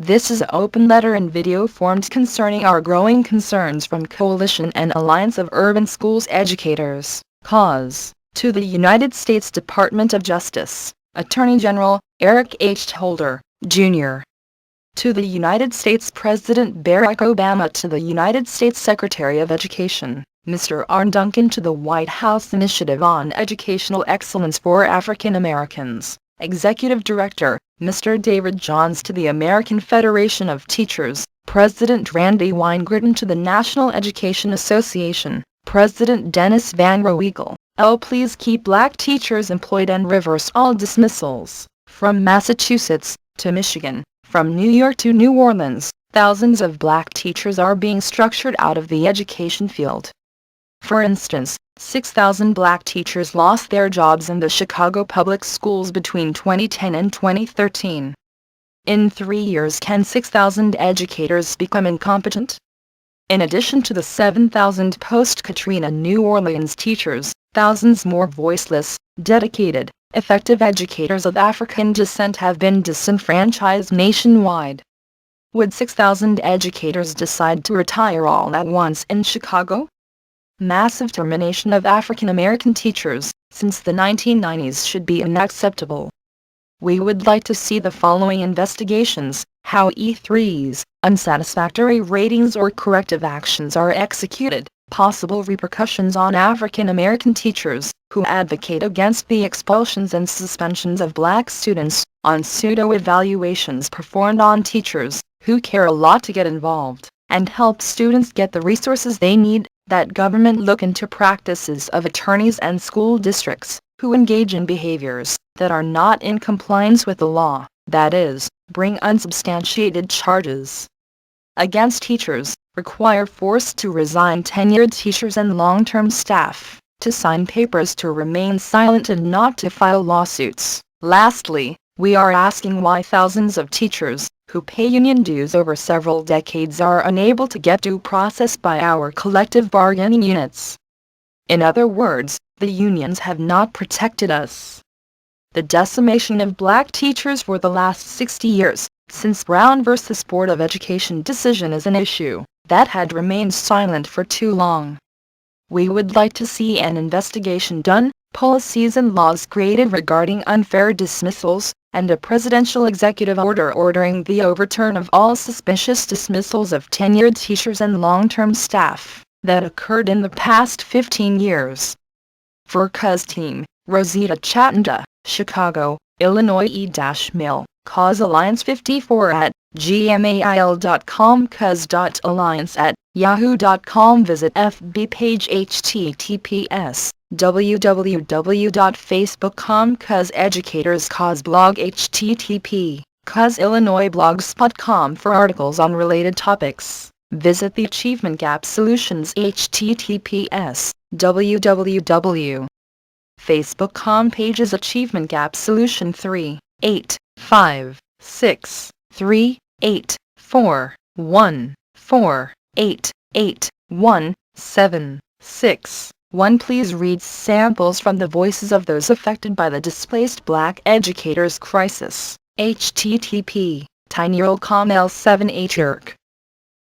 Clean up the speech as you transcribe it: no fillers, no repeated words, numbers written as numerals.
This is an open letter in video formed concerning our growing concerns from Coalition and Alliance of Urban Schools Educators, C.A.U.S.E, to the United States Department of Justice, Attorney General Eric H. Holder, Jr., to the United States President Barack Obama, to the United States Secretary of Education, Mr. Arne, Duncan, to the White House Initiative on Educational Excellence for African Americans, Executive Director, Mr. David Johns, to the American Federation of Teachers, President Randi, Weingarten, to the National Education Association, President Dennis Van Roekel, please keep black teachers employed and reverse all dismissals. From Massachusetts to Michigan, from New York to New Orleans, thousands of black teachers are being structured out of the education field. For instance, 6,000 black teachers lost their jobs in the Chicago public schools between 2010 and 2013. In 3 years, can 6,000 educators become incompetent? In addition to the 7,000 post-Katrina New Orleans teachers, thousands more voiceless, dedicated, effective educators of African descent have been disenfranchised nationwide. Would 6,000 educators decide to retire all at once in Chicago? Massive termination of African American teachers since the 1990s should be unacceptable. We would like to see the following investigations: how E3's unsatisfactory ratings or corrective actions are executed, possible repercussions on African American teachers who advocate against the expulsions and suspensions of black students, on pseudo-evaluations performed on teachers who care a lot to get involved and help students get the resources they need, that government look into practices of attorneys and school districts who engage in behaviors that are not in compliance with the law, that is, bring unsubstantiated charges against teachers, require forced to resign tenured teachers and long-term staff, to sign papers to remain silent and not to file lawsuits. Lastly, we are asking why thousands of teachers who pay union dues over several decades are unable to get due process by our collective bargaining units. In other words, the unions have not protected us. The decimation of black teachers for the last 60 years, since Brown versus Board of Education decision, is an issue that had remained silent for too long. We would like to see an investigation done, policies and laws created regarding unfair dismissals, and a presidential executive order ordering the overturn of all suspicious dismissals of tenured teachers and long-term staff that occurred in the past 15 years. For C.A.U.S.E Team, Rosita Chatanda, Chicago, Illinois E-Mail, C.A.U.S.E Alliance 54 at gmail.com, cas.alliance@yahoo.com. Visit FB page https://www.facebook.com C.A.U.S.E Educators C.A.U.S.E blog http C.A.U.S.E Illinois blogspot.com for articles on related topics. Visit the Achievement Gap Solutions https www.facebook.com pages Achievement Gap Solution 3 8 5 6 3 8 4 1 4 8 8 1 7 6 1. Please read samples from the voices of those affected by the displaced black educators crisis. http://tinyurl.com L7H